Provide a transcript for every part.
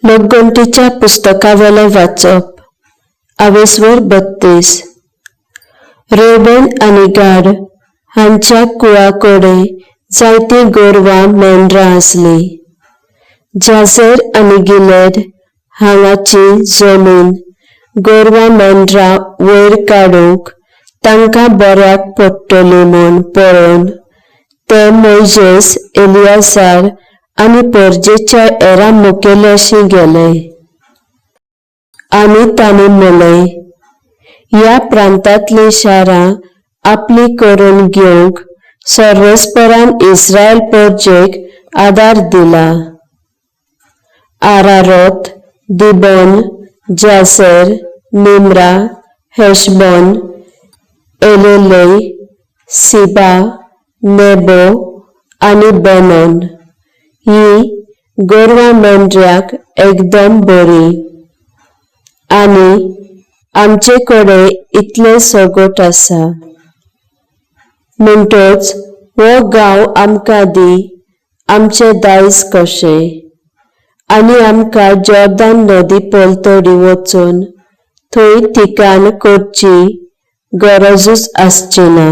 लोकगणतीच्या पुस्तकावेले वाचप 32 रेबेन आनी गाड हांच्या कुळाकडे जायती गोरवां मेंढरां आसली. जाजेर आनी गिलेड हांगाची जमीन गोरवां मेंढरां वयर काडूंक तांकां बऱ्याक पडटली म्हूण पळोवन ते मोइशेस, एलियाजार आनी परजेच्या हेरां मुखेल्याशी गेले. आनी तांणी म्हणलें, ह्या प्रांतांतलीं शारां आपली करून घेवंक सर्वेस्परान इस्रायल परजेक आदार दिला. आरारोत, दिबोन, जासेर, निम्रा, हेशबोन, एलेले, सिबा, नेबो आनी बेनोन ही गोरवां मेंढऱ्याक एकदम बरी. आनी आमचे कडेन इतले सोगोट आसा. म्हणटच हो गांव आमकां दी आमचे दायज कशें. आनी आमकां जॉर्दान नदी पलतडी वचून थंय ठिकाण करची गरजूच आसची ना.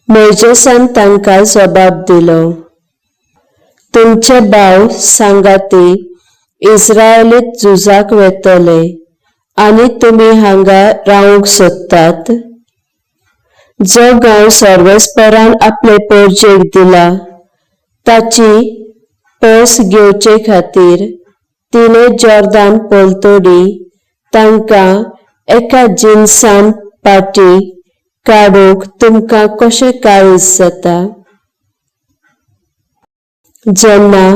मोइशेसान तांकां जबाब दिलो, तुमचे भाव सांगाती इस्रायलीत झुजाक वेतले आनी तुमी हांगा रावूंक सोदतात. जो गांव सर्वेस्परान आपले परजेक दिला ताची पस घेवचे खातीर तिणें जॉर्दान पलतडी तांकां एका जिनसान पाटी काडूंक तुमकां कशें काळीज जाता. जेन्ना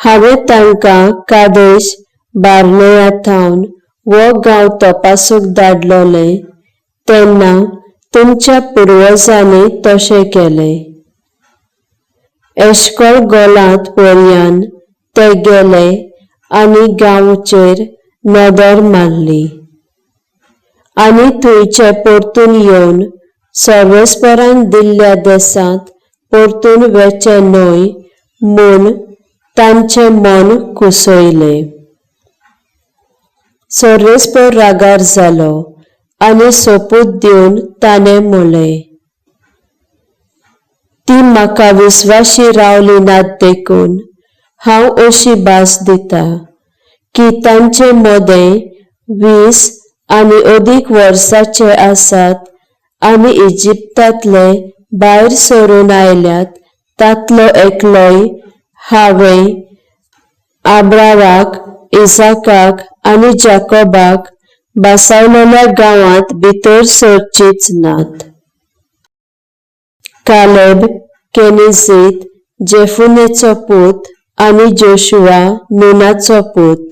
हांवें तांकां कादेश बार्नेयांतावन हो गांव तपासूंक धाडलोलें तेन्ना तुमच्या पुर्वजांनी तशें केलें. एश्कोल गोलांत पर्यान ते गेले आनी गांवचेर नदर मारली. आनी थंयचे परतून येवन सर्वेस्परान दिल्ल्या देसांत परतून वेचे न्हय म्हूण तांचें मन कुसयलें. सर्वेस्पर रागार जालो आनी सोपूत दिवन ताणें म्हणलें, ती म्हाका विस्वाशी रावली नात देखून हांव अशी भास दिता की तांचे मोदें 20 आनी अदीक वर्सांचे आसात आनी इजिप्तांतले भायर सरून आयल्यात तांतलो एकलोय हांवें आब्रामाक, इसाकाक आनी जाकोबाक बसयलेल्या गांवांत भितर सरचीच नात. कालेब, केनिजीत, जेफुनेचो पूत आनी जोशुआ नूनाचो पूत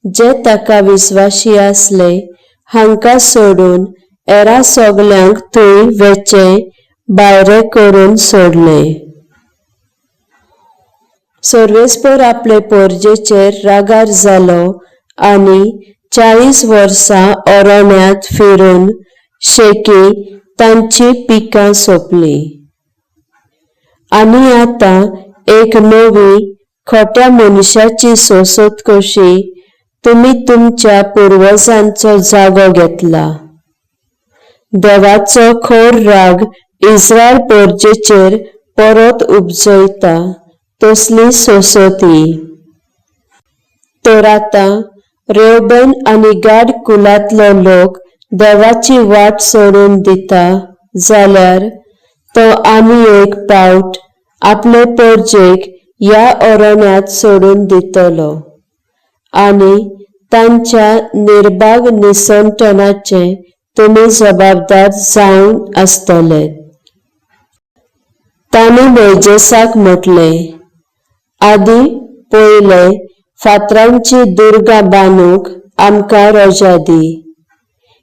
जे ताका विस्वाशी आसले हांकां सोडून हेरां सगल्यांक थंय वेचें भायरे करून सोडलें. सर्वेस्पर आपले परजेचेर रागार जालो आनी 40 वर्सां अरण्यांत फिरून शेकी तांची पिकां सोंपली. आनी आतां एक नवी खोट्या मनशाची सोसत कशी तुमी तुमच्या पुर्वजांचो जागो घेतला. देवाचो खोर राग इस्रायल परजेचेर परत उपजयता तसली सोसती. तर आतां रेबेन आनी गाड कुलांतलो लोक देवाची वाट सोडून दिता जाल्यार तो आनी एक पावट आपले परजेक ह्या अरण्यांत सोडून दितलो आनी तांच्या निर्भाग निसंटनाचे तुमी जबाबदार जावन आसतले. तांणी मोइशेसाक म्हटलें, आदी पयले फातरांची दुर्गा बांदूंक आमकां रोजा दी.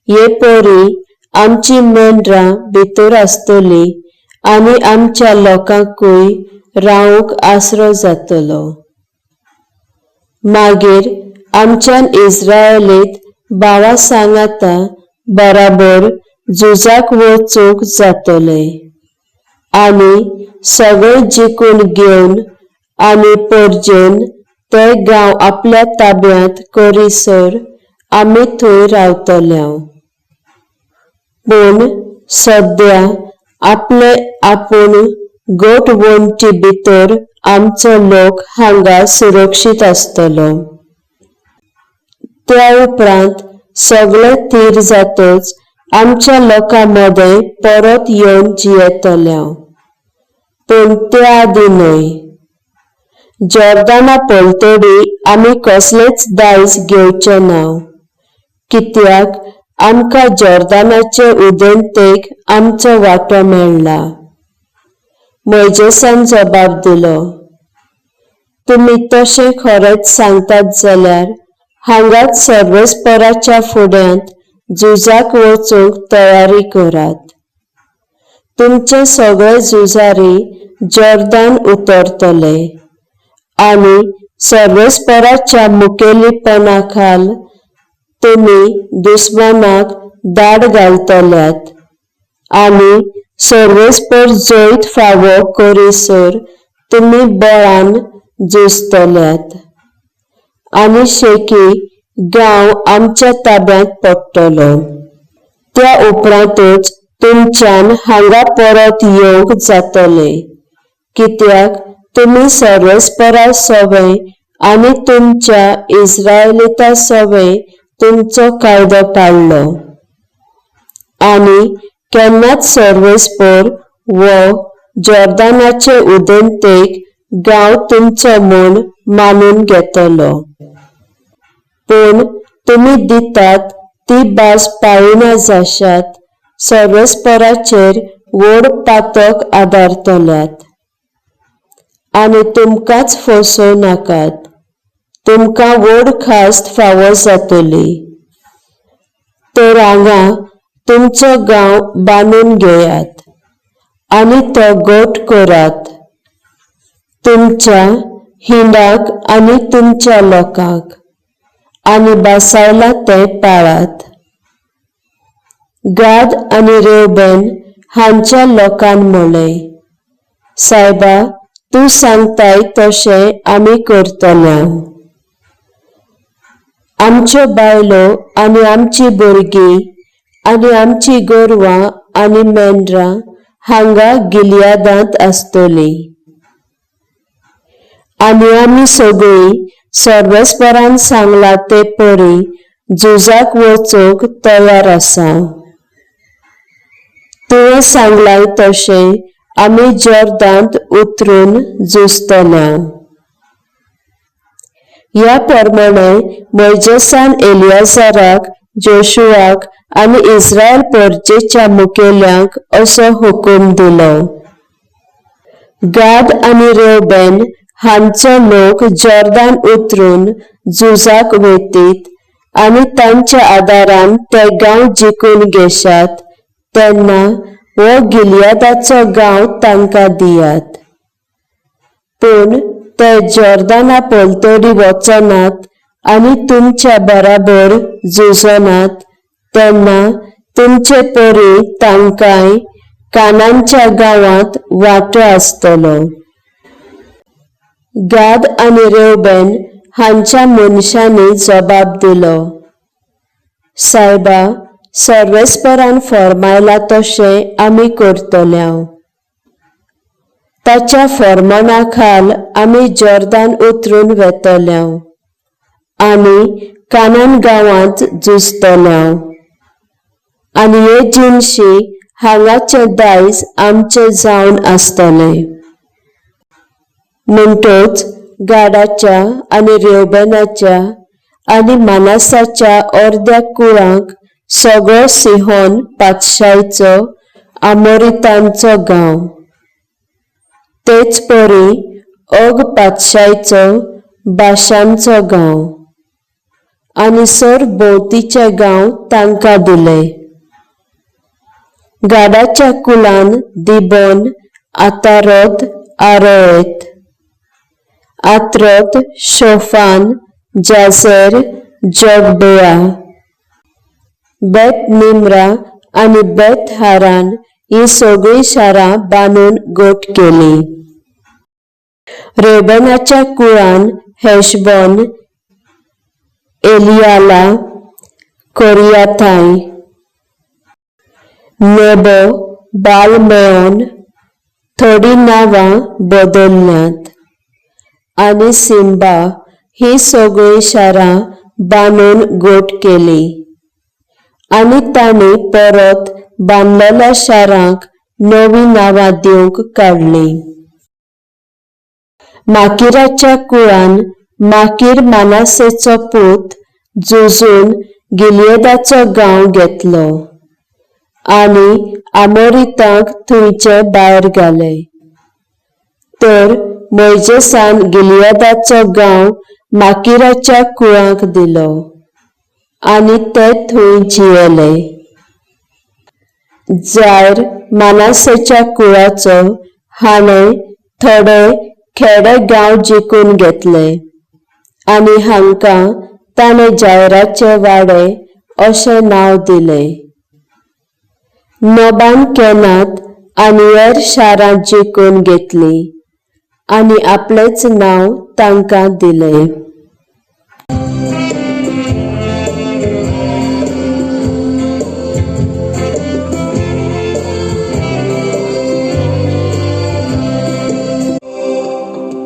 हे परी आमची मेंढरां भितर आसतली आनी आमच्या लोकांकूय रावूंक आसरो जातलो. मागीर आमच्यान इस्रायलीत भावां सांगाता बराबर झुजाक वचूंक जातलें आनी सगळे जिखून घेवन आनी परजेन ते गांव आपल्या ताब्यांत करीसर आमी थंय रावतल्यांव. पूण सध्या आपले आपूण गोट वणटी भितर आमचो लोक हांगा सुरक्षीत आसतलो. त्या उपरांत सगळे थीर जातच आमच्या लोकां मदें परत येवन जियेतल्यांव. पूण त्या आदी न्हय. जॉर्दाना पलतडी आमी कसलेच दायज घेवचे ना, कित्याक आमकां जॉर्दानाचे उदेंतेक आमचो वांटो मेळ्ळा. मोइजेसान जबाब दिलो, तुमी तशें खरेंच सांगतात जाल्यार हांगाच सर्वेस्पराच्या फुड्यांत झुजाक वचूंक तयारी करात. तुमचे सगळे झुजारी जॉर्दान उतरतले आनी सर्वेस्पराच्या मुखेलीपणाखाल तुमी दुस्मानाक दाड घालतल्यात आनी सर्वेस्पर जैत फावो करीसर तुमी बळान झुजतल्यात आनी शेकी गांव आमच्या ताब्यांत पडटलो. त्या उपरांतूच तुमच्यान हांगा परत येवंक जातलें, कित्याक तुमी सर्वेस्परा सवें आनी तुमच्या इस्रायलिता सवें तुमचो कायदो पाळ्ळो. आनी केन्नाच सर्वेस्पर वो जॉर्दानाचे उदेंतेक गांव तुमचो म्हूण मानून घेतलो. पूण तुमी दितात ती भास पाळिना जाशात सर्वेस्पराचेर व्हड पातक आदारतल्यात. आनी तुमकांच फसोव नाकात. तुमकां व्हड खास्त फावो जातली. तर हांगा तुमचो गांव बांदून घेयात आनी तो गोट करात. तुमच्या हिंडाक आनी तुमच्या लोकांक आनी बासायला ते पाळात. गाद आनी रेवबेन हांच्या लोकान म्हणलें, सायबा, तूं सांगताय तशें आमी करतल्यांव. आमच्यो बायलो आनी आमची भुरगीं आनी आमची गोरवां आनी मेंढरां हांगा गिलियादांत आसतलीं. आनी आमी सगळीं सर्वेस्परान सांगलां ते परी झुजाक वचूंक तयार आसा. तुवें सांगलां तशें आमी जॉर्दानांत उतरून झुजतल्यांव. ह्या प्रमाणे मोइजेसान एलियाजाराक, जोशुआक आनी इस्रायल परजेच्या मुखेल्यांक असो हुकूम दिलो. गाद आनी रेवबेन हांचो लोक जॉर्दान उतरून झुजाक वेतीत आनी तांच्या आदारान ते गांव जिखून घेशात तेन्ना हो गिलियादाचो गांव तांकां दियात. पूण ते जॉर्दाना पलतडी वचनात आनी तुमच्या बराबर झुजनात तेन्ना तुमचे परी तांकांय कानानच्या गांवांत वांटो आसतलो. गाद आनी रेवबेन हांच्या मनशांनी जबाब दिलो, सायबा, सर्वेस्परान फर्मायला तशें आमी करतल्यांव. ताच्या फर्माना खाल आमी जॉर्दान उतरून वेतल्यांव आनी कानान गांवांत झुजतल्यांव. आनी हे जिनशी हांगाचे दायज आमचे जावन आसतले. म्हणटच गाडाच्या आनी रेवबेनाच्या आनी मानासाच्या अर्द्या कुळांक सगळो सिहोन पातशायचो आमोरितांचो गांव. तेच परी ओग पातशायचो बाशानचो गांव आनी सर भोंवतीचे गांव तांकां दिले. गाडाच्या कुलान दिबोन, आतारोत, आरोएत, आत्रोत, शोफान, जाजेर, जोगबेया, बेत निम्रा आनी बेत हारान ही सगळीं शारां बांदून गोट केली. रेवबेनाच्या कुळान हेशबोन, एलियाला, कोरियाथाय, नेबो, बाल-मेओन थोडी नावां बदलल्यात आणि सिम्बा ही सगळी शारां बांदून गोट केली आणि तांणी परत बांदलेल्या शारांक नवी नावां दिवंक काडली. माकीराच्या कुळान माकीर मानासेचो पूत झुजून गिलियदाचो गांव घेतलो आणि आमोरीतांक थंयचे भायर घाले. तर मोइजेसान गिलियदाचो गांव माकीराच्या कुळांक दिलो आणि ते थंय जियेले. जायर मानासेच्या कुळाचो हाणें थोडे खेडे गांव जिखून घेतले आणि हांकां ताणें जायराचे वाडे अशें नांव दिलें. नोबान केनात आनी हेर शारां जिखून घेतलीं आनी आपलेच नांव तांकां दिलें.